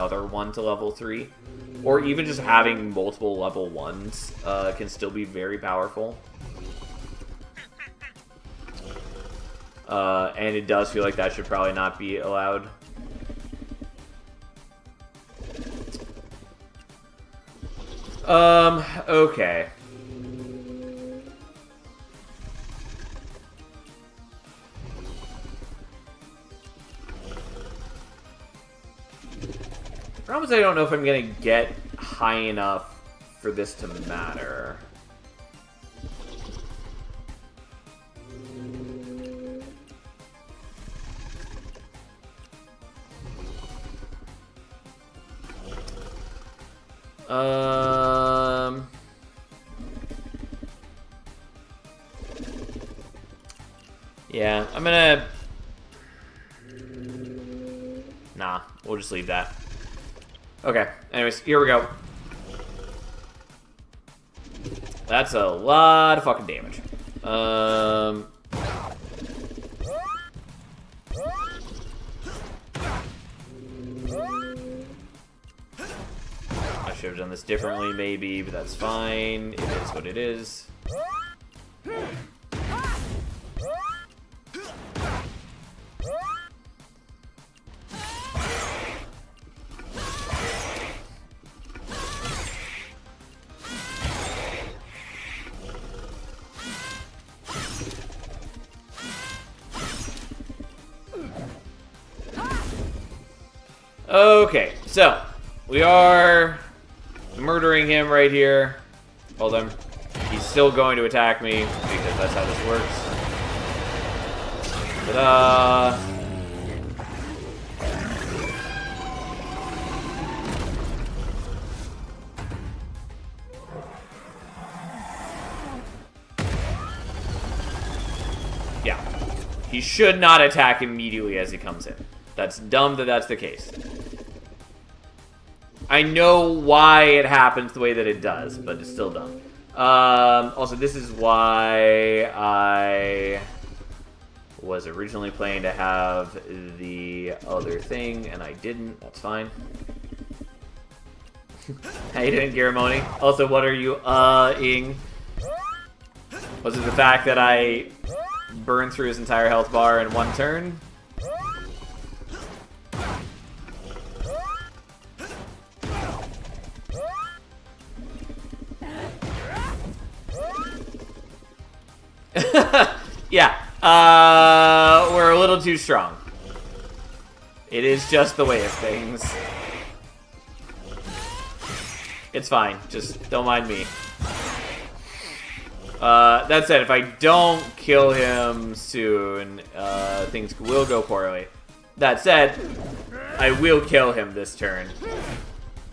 another one to level 3. Or even just having multiple level 1s can still be very powerful. And it does feel like that should probably not be allowed. Okay. Problem is I don't know if I'm gonna get high enough for this to matter. Yeah, I'm gonna... Nah, we'll just leave that. Okay, anyways, here we go. That's a lot of fucking damage. I should have done this differently, maybe, but that's fine. It is what it is. Okay, so we are murdering him right here. Hold on. He's still going to attack me because that's how this works. Ta-da! Yeah. He should not attack immediately as he comes in. That's dumb that that's the case. I know why it happens the way that it does, but it's still dumb. Also, this is why I was originally planning to have the other thing, and I didn't. That's fine. How you doing, Garamoni? Also, what are you, ing? Was it the fact that I burned through his entire health bar in one turn? Yeah, we're a little too strong. It is just the way of things. It's fine, just don't mind me. That said, if I don't kill him soon, things will go poorly. That said, I will kill him this turn.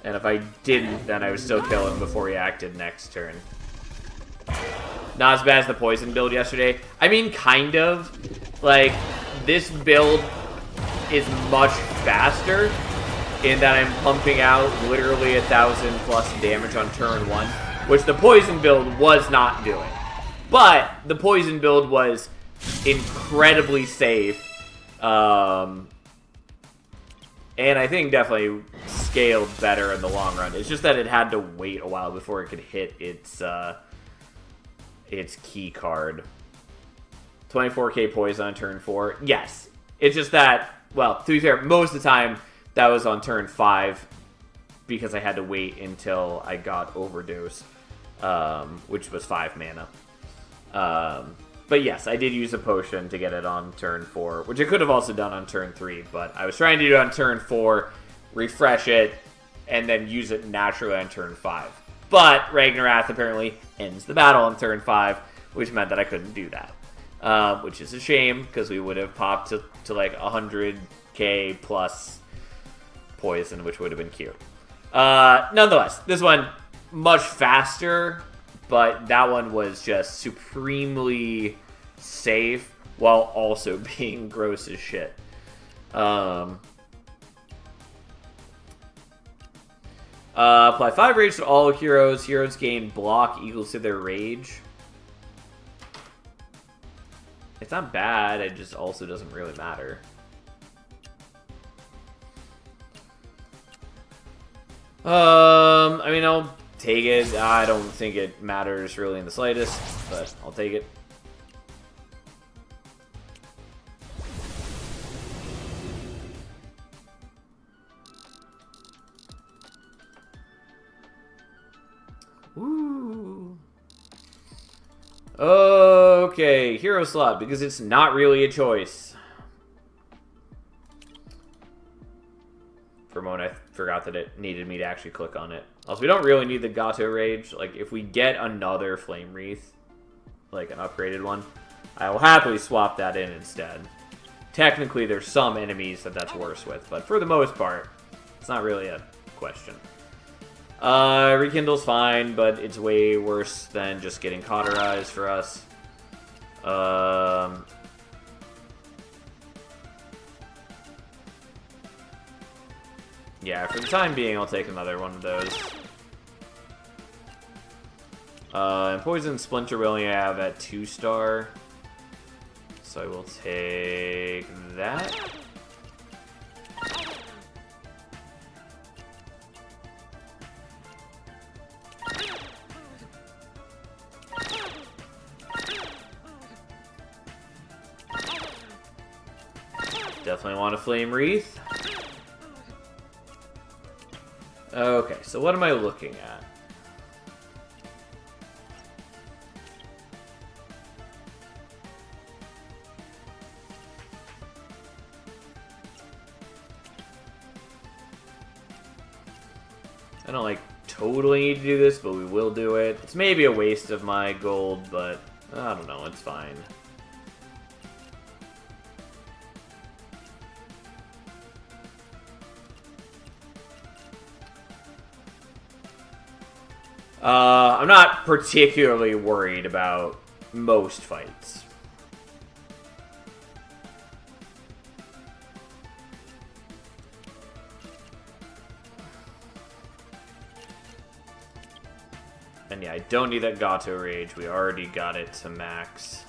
And if I didn't, then I would still kill him before he acted next turn. Not as bad as the poison build yesterday. I mean, kind of. Like, this build is much faster in that I'm pumping out literally 1,000 plus damage on turn 1, which the poison build was not doing. But the poison build was incredibly safe. And I think definitely scaled better in the long run. It's just that it had to wait a while before it could hit its key card. 24k poison on turn 4. Yes. It's just that, well, to be fair, most of the time that was on turn 5 because I had to wait until I got Overdose, which was 5 mana. But yes, I did use a potion to get it on turn 4, which I could have also done on turn 3, but I was trying to do it on turn 4, refresh it, and then use it naturally on turn 5. But Ragnaroth apparently ends the battle on turn 5, which meant that I couldn't do that. Which is a shame, because we would have popped to like 100k plus poison, which would have been cute. Nonetheless, this one, much faster, but that one was just supremely safe, while also being gross as shit. Apply 5 rage to all heroes. Heroes gain block equals to their rage. It's not bad, it just also doesn't really matter. I mean, I'll take it. I don't think it matters really in the slightest, but I'll take it. Ooh. Okay, hero slot, because it's not really a choice. For a moment, I forgot that it needed me to actually click on it. Also, we don't really need the Gato Rage. Like, if we get another Flame Wreath, like an upgraded one, I will happily swap that in instead. Technically, there's some enemies that that's worse with, but for the most part, it's not really a question. Rekindle's fine, but it's way worse than just getting cauterized for us. Yeah, for the time being, I'll take another one of those. And Poison Splinter we only have at 2-star. So I will take that. Definitely want a Flame Wreath. Okay, so what am I looking at? I don't, like, totally need to do this, but we will do it. It's maybe a waste of my gold, but I don't know, it's fine. I'm not particularly worried about most fights. And yeah, I don't need that Gato Rage. We already got it to max.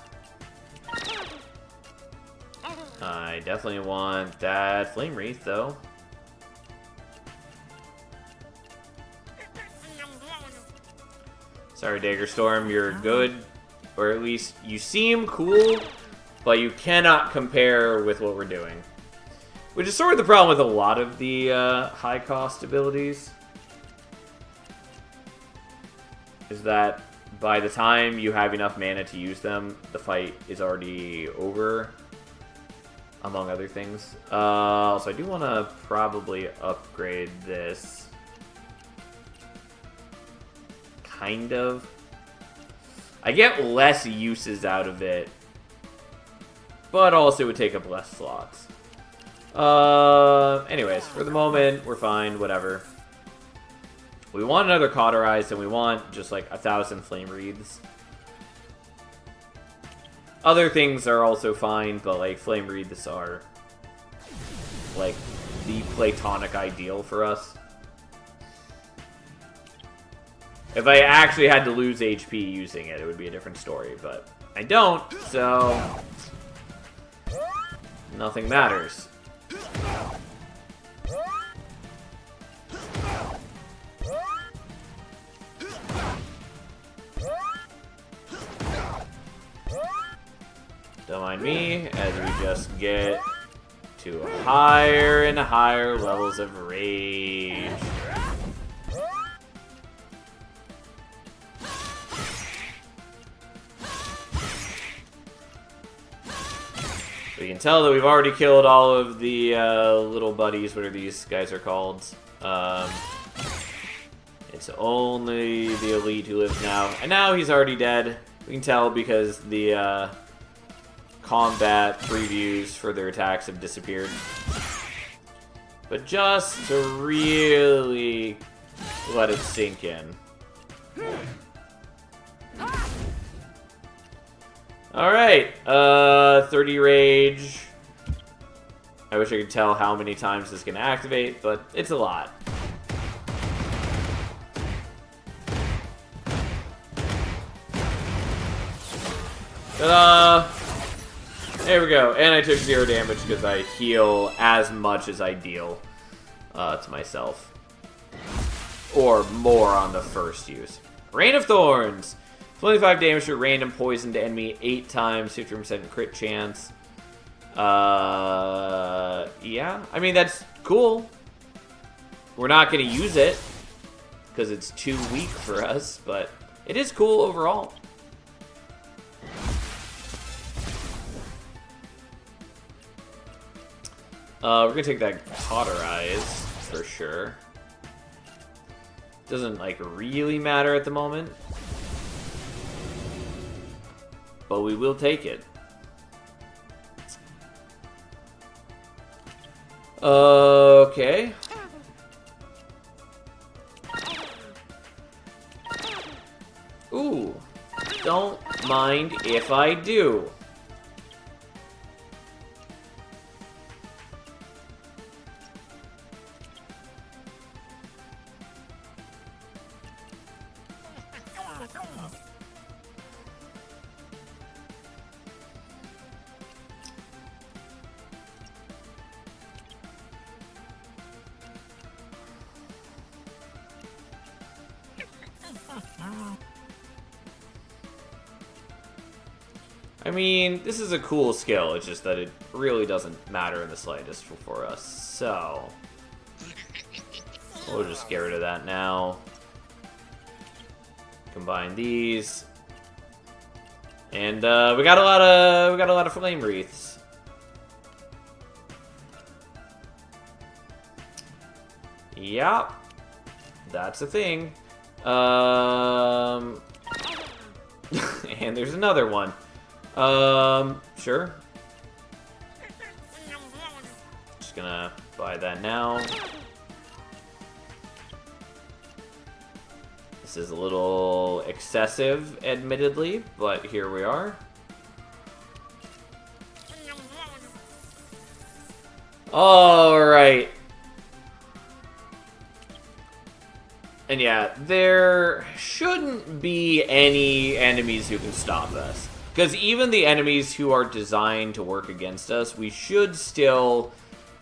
I definitely want that Flame Wreath, though. Sorry, Daggerstorm, you're good. Or at least you seem cool, but you cannot compare with what we're doing. Which is sort of the problem with a lot of the high-cost abilities. Is that by the time you have enough mana to use them, the fight is already over, among other things. So I do want to probably upgrade this. Kind of. I get less uses out of it, but also it would take up less slots. Anyways, for the moment, we're fine, whatever. We want another Cauterized, and we want just like 1,000 Flame Wreaths. Other things are also fine, but like Flame Wreaths are like the platonic ideal for us. If I actually had to lose HP using it, it would be a different story, but I don't, so nothing matters. Don't mind me, as we just get to higher and higher levels of rage. We can tell that we've already killed all of the little buddies, whatever these guys are called. It's only the elite who lives now. And now he's already dead. We can tell because the combat previews for their attacks have disappeared. But just to really let it sink in. Alright, 30 rage. I wish I could tell how many times this can activate, but it's a lot. Ta-da! There we go, and I took 0 damage because I heal as much as I deal to myself. or more on the first use. Rain of Thorns. 25 damage to random poisoned enemy 8 times, 50% crit chance. Yeah. I mean, that's cool. We're not going to use it because it's too weak for us, but it is cool overall. We're going to take that Cauterize for sure. Doesn't, like, really matter at the moment. But we will take it. Okay. Ooh. Don't mind if I do. I mean, this is a cool skill, it's just that it really doesn't matter in the slightest for us, so... We'll just get rid of that now. Combine these. And, we got a lot of Flame Wreaths. Yep. That's a thing. And there's another one. Sure. Just gonna buy that now. This is a little excessive, admittedly, but here we are. Alright. And yeah, there shouldn't be any enemies who can stop us. Because even the enemies who are designed to work against us, we should still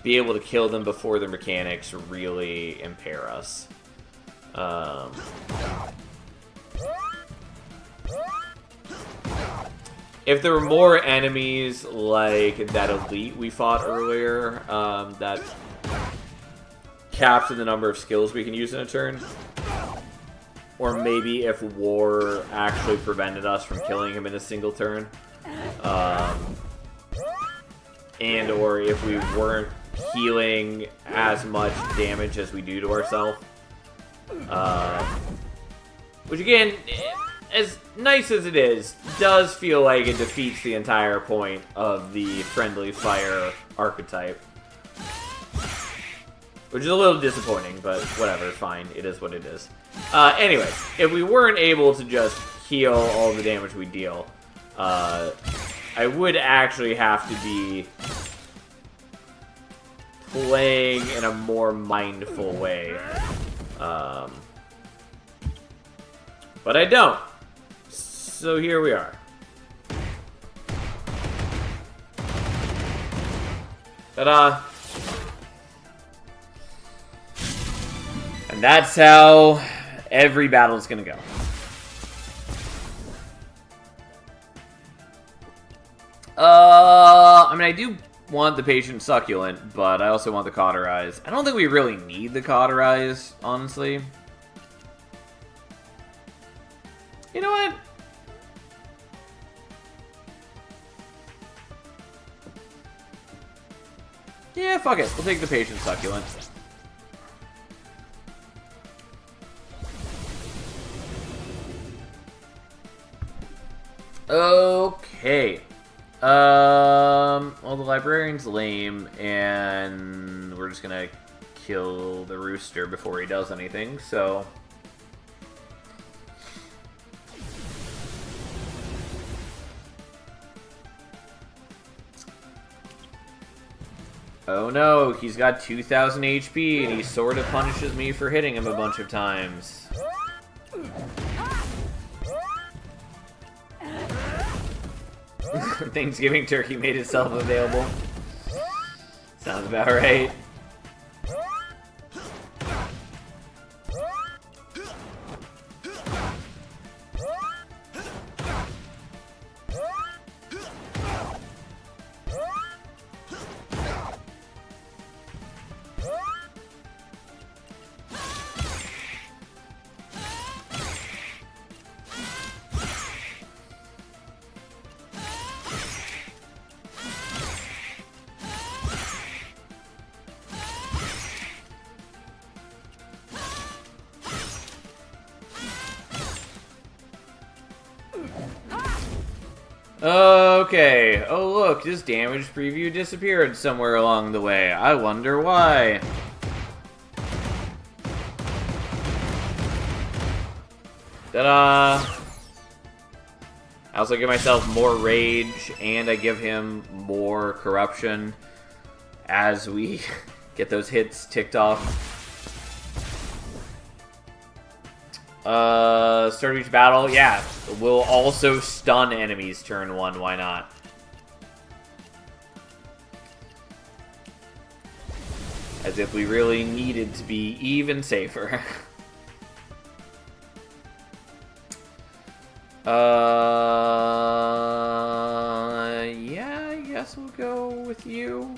be able to kill them before their mechanics really impair us. If there were more enemies like that elite we fought earlier, that caps the number of skills we can use in a turn, or maybe if war actually prevented us from killing him in a single turn, and or if we weren't healing as much damage as we do to ourselves. Which again, as nice as it is, does feel like it defeats the entire point of the friendly fire archetype. Which is a little disappointing, but whatever, fine, it is what it is. Anyway, if we weren't able to just heal all the damage we deal, I would actually have to be playing in a more mindful way. But I don't. So here we are. Ta-da! And that's how every battle's gonna go. I mean, I do want the Patient Succulent, but I also want the Cauterize. I don't think we really need the Cauterize, honestly. You know what? Yeah, fuck it. We'll take the Patient Succulent. Okay. Well, the Librarian's lame, and we're just gonna kill the Rooster before he does anything, so... Oh no, he's got 2,000 HP, and he sort of punishes me for hitting him a bunch of times. Thanksgiving turkey made itself available. Sounds about right. Okay. Oh, look, this damage preview disappeared somewhere along the way. I wonder why. Ta-da! I also give myself more rage, and I give him more corruption as we get those hits ticked off. Start of each battle, yeah. We'll also stun enemies turn 1, why not? As if we really needed to be even safer. Yeah, I guess we'll go with you.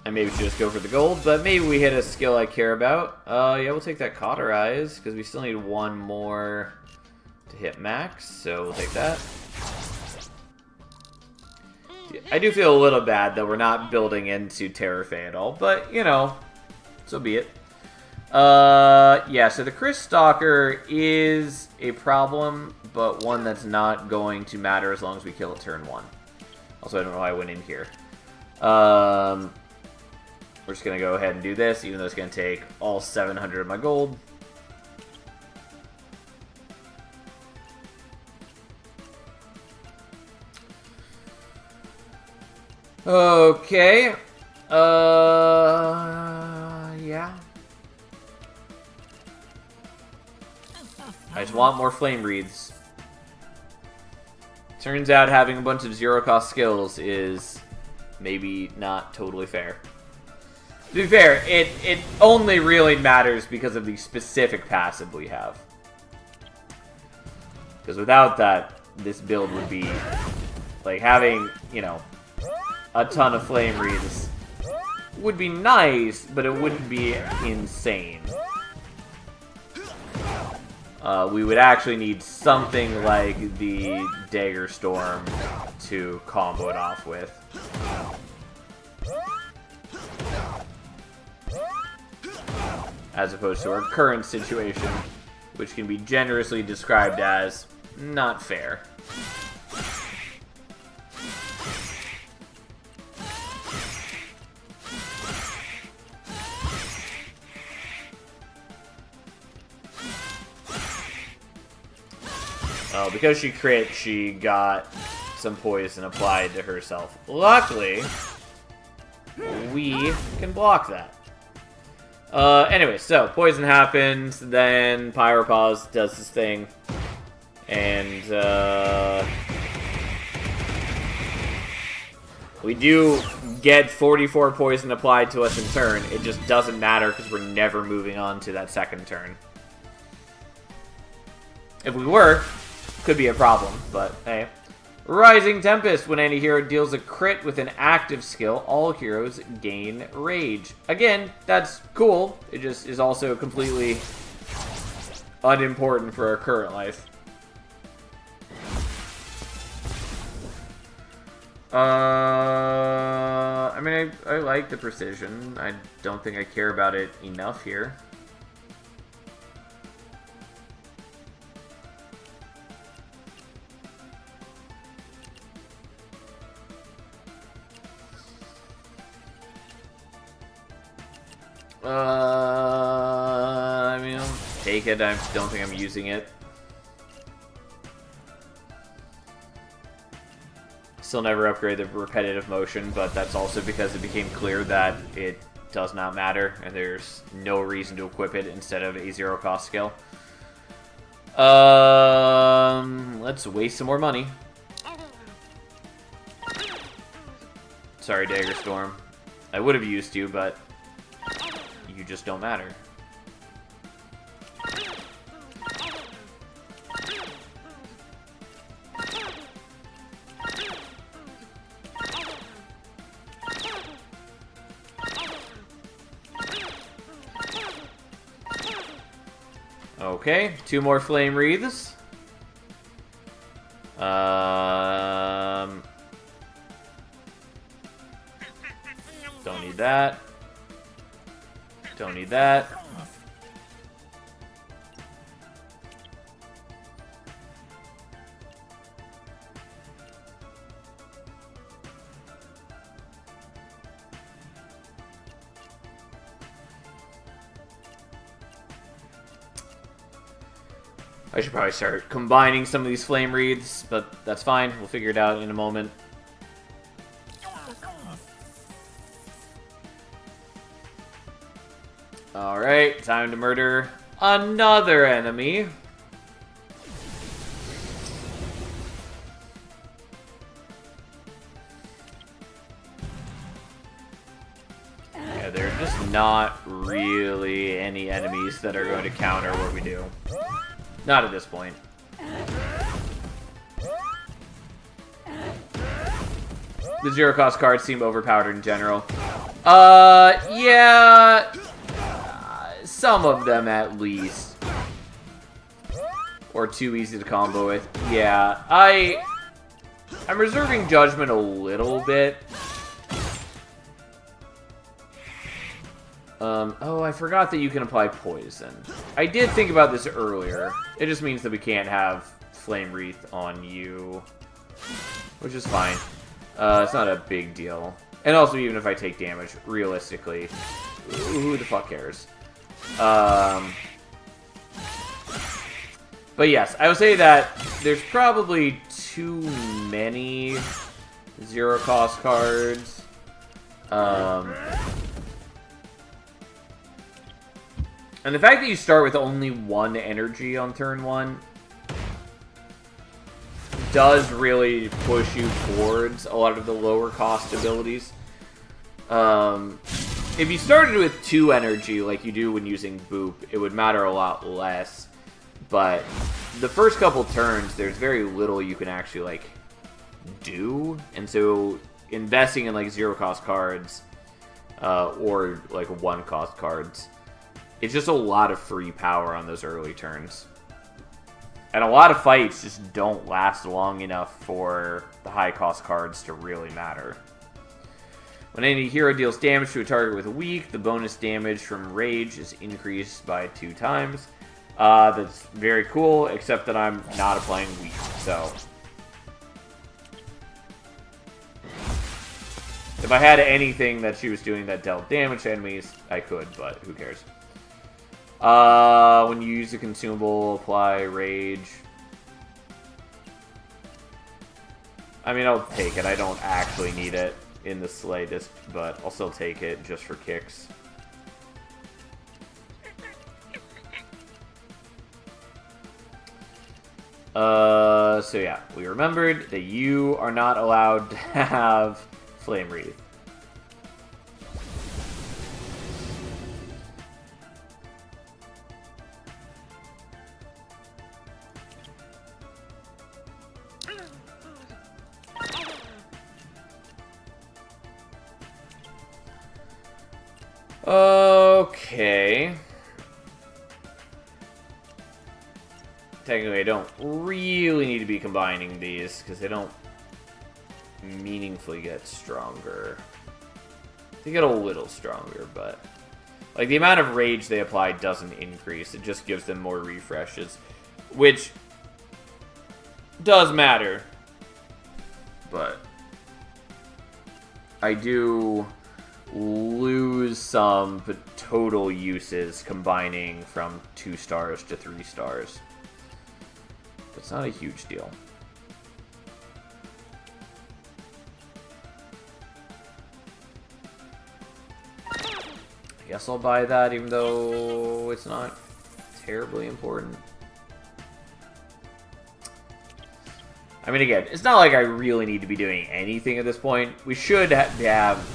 I maybe should just go for the gold, but maybe we hit a skill I care about. Yeah, we'll take that Cauterize, because we still need one more to hit max, so we'll take that. I do feel a little bad that we're not building into Terrafey at all, but, you know, so be it. Yeah, so the Chris Stalker is a problem, but one that's not going to matter as long as we kill it turn 1. Also, I don't know why I went in here. We're just going to go ahead and do this, even though it's going to take all 700 of my gold. Okay. Yeah. I just want more Flame Wreaths. Turns out having a bunch of zero-cost skills is maybe not totally fair. To be fair, it only really matters because of the specific passive we have. Because without that, this build would be like having, you know, a ton of Flame Wreaths would be nice, but it wouldn't be insane. We would actually need something like the Dagger Storm to combo it off with. As opposed to our current situation, which can be generously described as not fair. Oh, because she crit, she got some poison applied to herself. Luckily, we can block that. Anyway, so poison happens, then Pyropause does this thing, and we do get 44 poison applied to us in turn. It just doesn't matter because we're never moving on to that second turn. If we were, could be a problem, but hey. Rising Tempest. When any hero deals a crit with an active skill, all heroes gain rage. Again, that's cool. It just is also completely unimportant for our current life. I mean, I like the precision. I don't think I care about it enough here. I mean, I'll take it. I don't think I'm using it. Still never upgrade the repetitive motion, but that's also because it became clear that it does not matter, and there's no reason to equip it instead of a zero-cost skill. Let's waste some more money. Sorry, Dagger Storm. I would have used you, but you just don't matter. Okay, 2 more Flame Wreaths. Don't need that. Don't need that. I should probably start combining some of these flame wreaths, but that's fine. We'll figure it out in a moment. Alright, time to murder another enemy. Yeah, there are just not really any enemies that are going to counter what we do. Not at this point. The zero cost cards seem overpowered in general. Yeah. Some of them at least. Or too easy to combo with. Yeah, I'm reserving judgment a little bit. Oh, I forgot that you can apply poison. I did think about this earlier. It just means that we can't have Flame Wreath on you. Which is fine. It's not a big deal. And also, even if I take damage, realistically, who the fuck cares? But yes, I would say that there's probably too many zero-cost cards. And the fact that you start with only one energy on turn 1 does really push you towards a lot of the lower cost abilities. If you started with 2 energy like you do when using Boop, it would matter a lot less. But the first couple turns, there's very little you can actually, like, do. And so investing in, like, zero-cost cards, or, like, one-cost cards, it's just a lot of free power on those early turns. And a lot of fights just don't last long enough for the high-cost cards to really matter. When any hero deals damage to a target with a weak, the bonus damage from Rage is increased by 2 times. That's very cool, except that I'm not applying weak, so... If I had anything that she was doing that dealt damage to enemies, I could, but who cares? When you use a consumable, apply Rage. I mean, I'll take it. I don't actually need it in the slightest, but I'll still take it just for kicks. So yeah, we remembered that you are not allowed to have Flame Wreath. Okay. Technically, I don't really need to be combining these, because they don't meaningfully get stronger. They get a little stronger, but... Like, the amount of rage they apply doesn't increase. It just gives them more refreshes. Which does matter. But I do lose some total uses combining from 2 stars to 3 stars. It's not a huge deal. I guess I'll buy that even though it's not terribly important. I mean, again, it's not like I really need to be doing anything at this point. We should have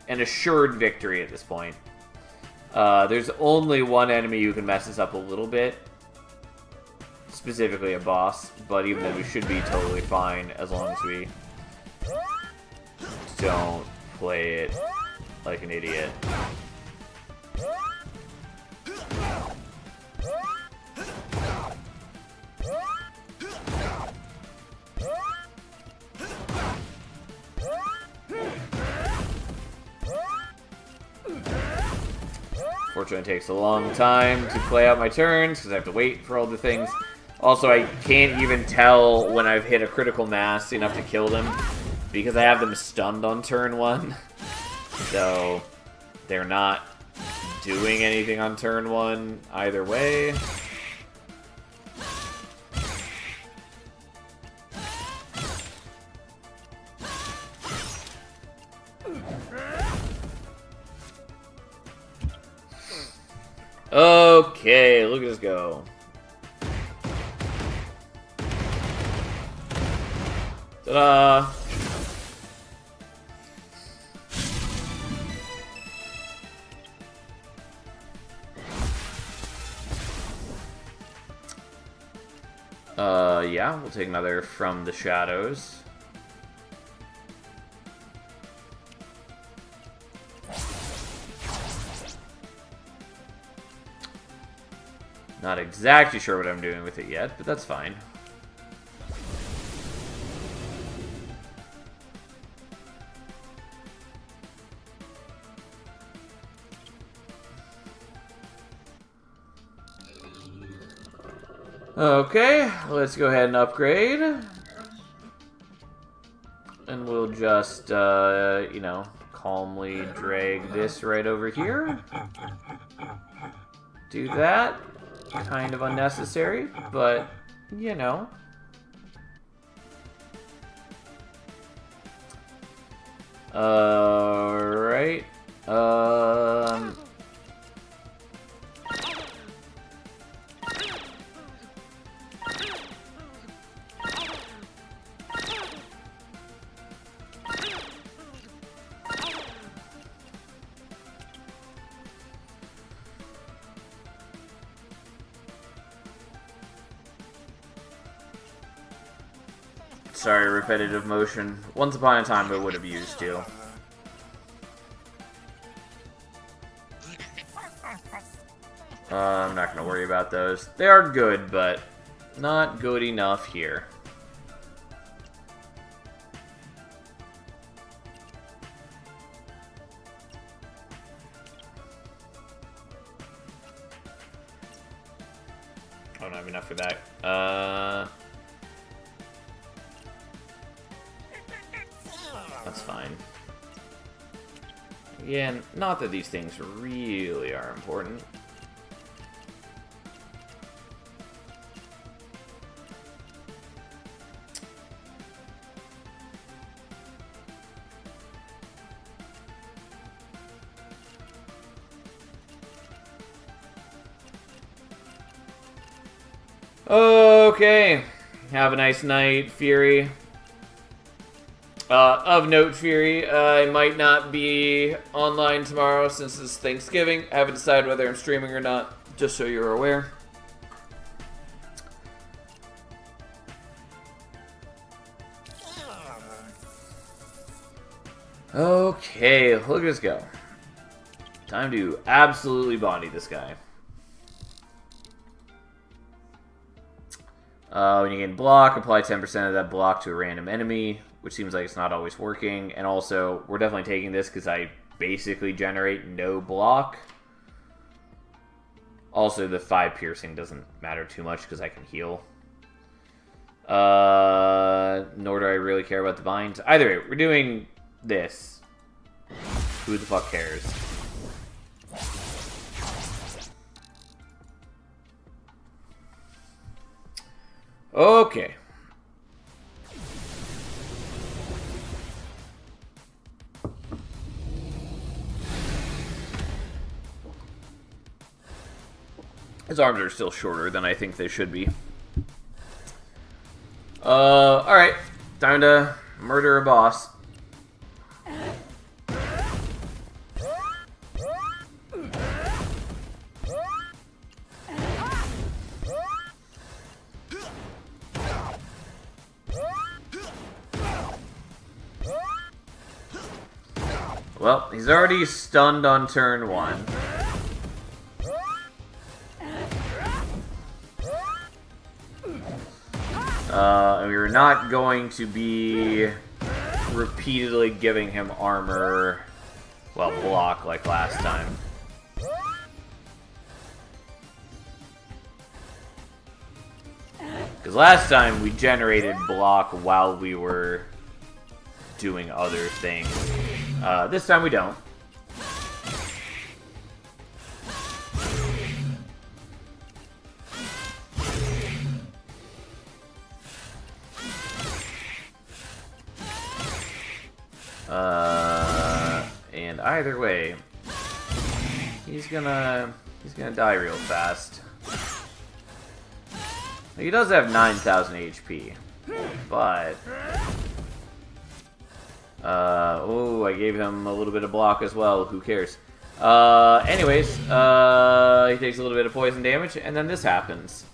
an assured victory at this point. There's only one enemy who can mess us up a little bit. Specifically a boss, but even then we should be totally fine as long as we don't play it like an idiot. Fortunately, it takes a long time to play out my turns because I have to wait for all the things. Also, I can't even tell when I've hit a critical mass enough to kill them because I have them stunned on turn 1. So, they're not doing anything on turn 1 either way. Okay, look at us go. Ta-da! Yeah, we'll take another from the shadows. Not exactly sure what I'm doing with it yet, but that's fine. Okay, let's go ahead and upgrade. And we'll just, you know, calmly drag this right over here. Do that. Kind of unnecessary, but, you know. Alright. Sorry, repetitive motion. Once upon a time, I would have used to. I'm not going to worry about those. They are good, but not good enough here. I don't have enough for that. That's fine. Again, not that these things really are important. Okay. Have a nice night, Fury. Of note, Fury, I might not be online tomorrow since it's Thanksgiving. I haven't decided whether I'm streaming or not, just so you're aware. Okay, look at us go. Time to absolutely body this guy. When you gain block, apply 10% of that block to a random enemy, which seems like it's not always working. And also, we're definitely taking this because I basically generate no block. Also, the 5 piercing doesn't matter too much because I can heal. Nor do I really care about the binds. Either way, we're doing this. Who the fuck cares? Okay. His arms are still shorter than I think they should be. Alright. Time to murder a boss. Well, he's already stunned on turn 1. And we were not going to be repeatedly giving him armor, well, block like last time. Because last time we generated block while we were doing other things. This time we don't. And either way, he's gonna die real fast. He does have 9,000 HP, but oh, I gave him a little bit of block as well. Who cares? Anyways, he takes a little bit of poison damage, and then this happens.